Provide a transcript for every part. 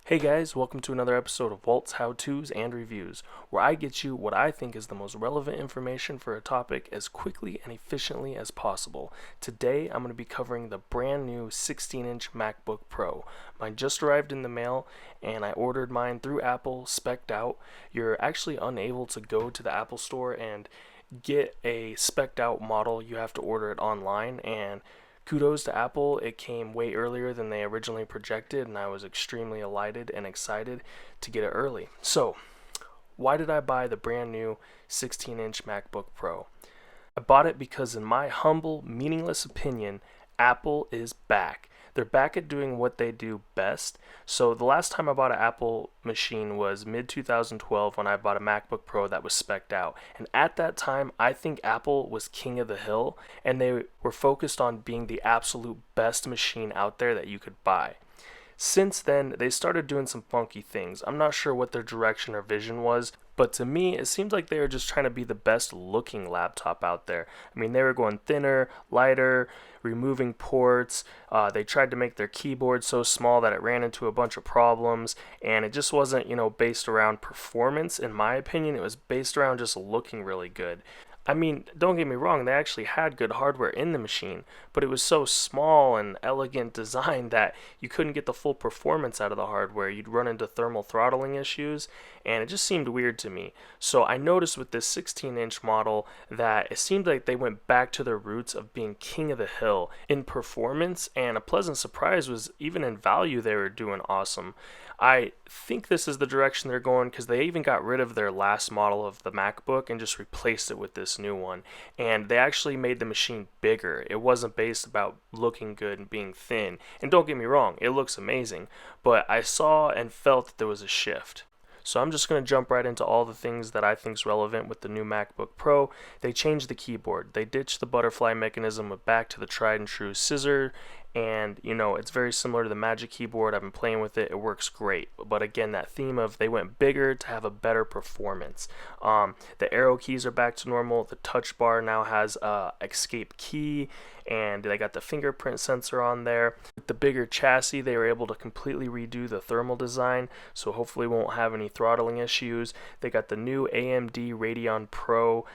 Hey guys, welcome to another episode of Walt's How-Tos and Reviews, where I get you what I think is the most relevant information for a topic as quickly and efficiently as possible. Today, I'm going to be covering the brand new 16-inch MacBook Pro. Mine just arrived in the mail, and I ordered mine through Apple, spec'd out. You're actually unable to go to the Apple Store and get a spec'd out model. You have to order it online, and kudos to Apple, it came way earlier than they originally projected, and I was extremely elated and excited to get it early. So, why did I buy the brand new 16-inch MacBook Pro? I bought it because, in my humble, meaningless opinion, Apple is back. They're back at doing what they do best. So the last time I bought an Apple machine was mid-2012 when I bought a MacBook Pro that was spec'd out. And at that time, I think Apple was king of the hill, and they were focused on being the absolute best machine out there that you could buy. Since then, they started doing some funky things. I'm not sure what their direction or vision was, but to me, it seems like they were just trying to be the best looking laptop out there. I mean, they were going thinner, lighter, removing ports. They tried to make their keyboard so small that it ran into a bunch of problems, and it just wasn't, based around performance. In my opinion, it was based around just looking really good. I mean, don't get me wrong, they actually had good hardware in the machine, but it was so small and elegant design that you couldn't get the full performance out of the hardware. You'd run into thermal throttling issues, and it just seemed weird to me. So I noticed with this 16-inch model that it seemed like they went back to their roots of being king of the hill in performance, and a pleasant surprise was even in value they were doing awesome. I think this is the direction they're going because they even got rid of their last model of the MacBook and just replaced it with this new one. And they actually made the machine bigger. It wasn't based about looking good and being thin. And don't get me wrong, it looks amazing. But I saw and felt that there was a shift. So I'm just going to jump right into all the things that I think is relevant with the new MacBook Pro. They changed the keyboard. They ditched the butterfly mechanism, went back to the tried and true scissor, and it's very similar to the Magic Keyboard. I've been playing with it. It works great. But again, that theme of they went bigger to have a better performance. The arrow keys are back to normal. The touch bar now has escape key, and they got the fingerprint sensor on there. With the bigger chassis, they were able to completely redo the thermal design, so hopefully won't have any throttling issues. They got the new AMD Radeon Pro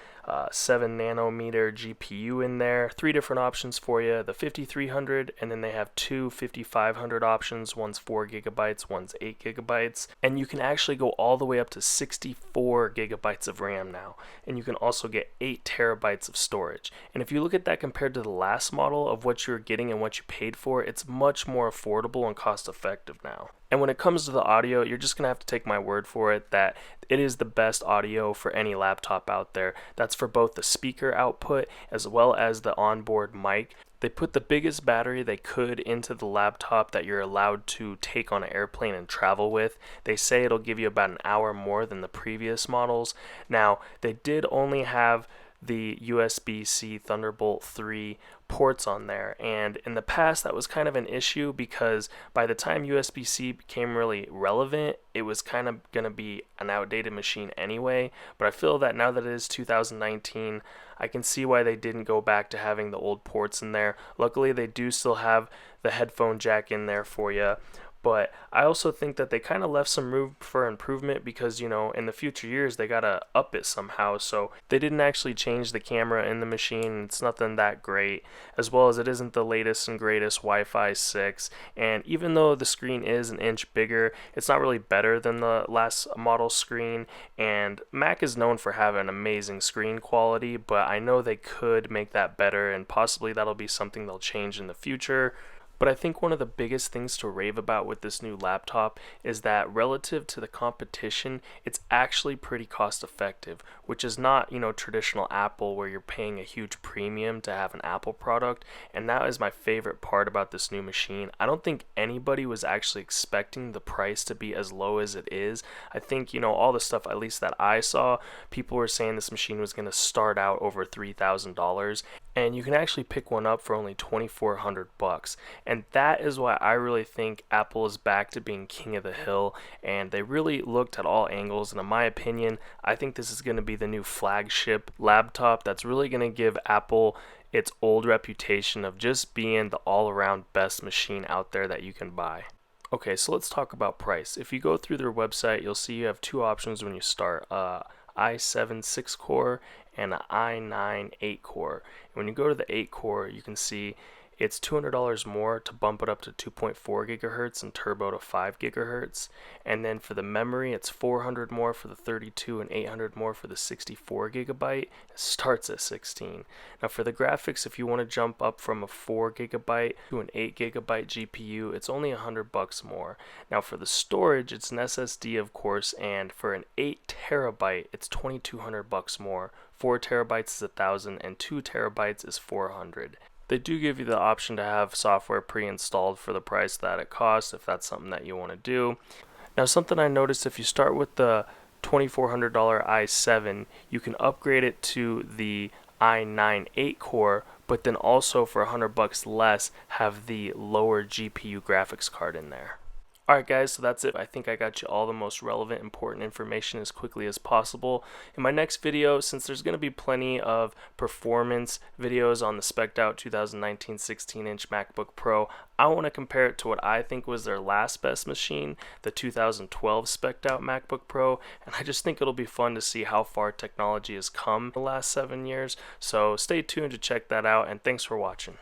7 nanometer GPU in there. 3 different options for you, the 5300, and then they have two 5500 options. One's 4 gigabytes, one's 8 gigabytes, and you can actually go all the way up to 64 gigabytes of RAM now, and you can also get 8 terabytes of storage. And if you look at that compared to the last model of what you're getting and what you paid for, it's much more affordable and cost effective now. And when it comes to the audio, you're just going to have to take my word for it that it is the best audio for any laptop out there. That's for both the speaker output as well as the onboard mic. They put the biggest battery they could into the laptop that you're allowed to take on an airplane and travel with. They say it'll give you about an hour more than the previous models. Now, they did only have the USB-C Thunderbolt 3 ports on there, and in the past that was kind of an issue because by the time USB-C became really relevant, it was kind of going to be an outdated machine anyway. But I feel that now that it is 2019, I can see why they didn't go back to having the old ports in there. Luckily, they do still have the headphone jack in there for you. But I also think that they kind of left some room for improvement because, in the future years, they got to up it somehow. So they didn't actually change the camera in the machine. It's nothing that great, as well as it isn't the latest and greatest Wi-Fi 6. And even though the screen is an inch bigger, it's not really better than the last model screen. And Mac is known for having amazing screen quality, but I know they could make that better, and possibly that'll be something they'll change in the future. But I think one of the biggest things to rave about with this new laptop is that relative to the competition, it's actually pretty cost effective, which is not, traditional Apple where you're paying a huge premium to have an Apple product. And that is my favorite part about this new machine. I don't think anybody was actually expecting the price to be as low as it is. I think, all the stuff, at least that I saw, people were saying this machine was going to start out over $3,000. And you can actually pick one up for only $2,400. And that is why I really think Apple is back to being king of the hill, and they really looked at all angles. And in my opinion, I think this is going to be the new flagship laptop that's really going to give Apple its old reputation of just being the all-around best machine out there that you can buy. Okay, so let's talk about price. If you go through their website, you'll see you have two options when you start, i7 6-core and an i9 8-core. When you go to the 8-core, you can see it's $200 more to bump it up to 2.4 gigahertz and turbo to 5 gigahertz. And then for the memory, it's $400 more for the 32 and $800 more for the 64 gigabyte. It starts at 16. Now for the graphics, if you want to jump up from a 4 gigabyte to an 8 gigabyte GPU, it's only $100 more. Now for the storage, it's an SSD, of course, and for an 8 terabyte, it's $2,200 more. 4 terabytes is $1,000 and 2 terabytes is $400. They do give you the option to have software pre-installed for the price that it costs if that's something that you want to do. Now something I noticed, if you start with the $2,400 i7, you can upgrade it to the i9 8-core, but then also for $100 less have the lower GPU graphics card in there. Alright guys, so that's it. I think I got you all the most relevant, important information as quickly as possible. In my next video, since there's going to be plenty of performance videos on the spec'd out 2019 16-inch MacBook Pro, I want to compare it to what I think was their last best machine, the 2012 spec'd out MacBook Pro, and I just think it'll be fun to see how far technology has come in the last 7 years. So stay tuned to check that out, and thanks for watching.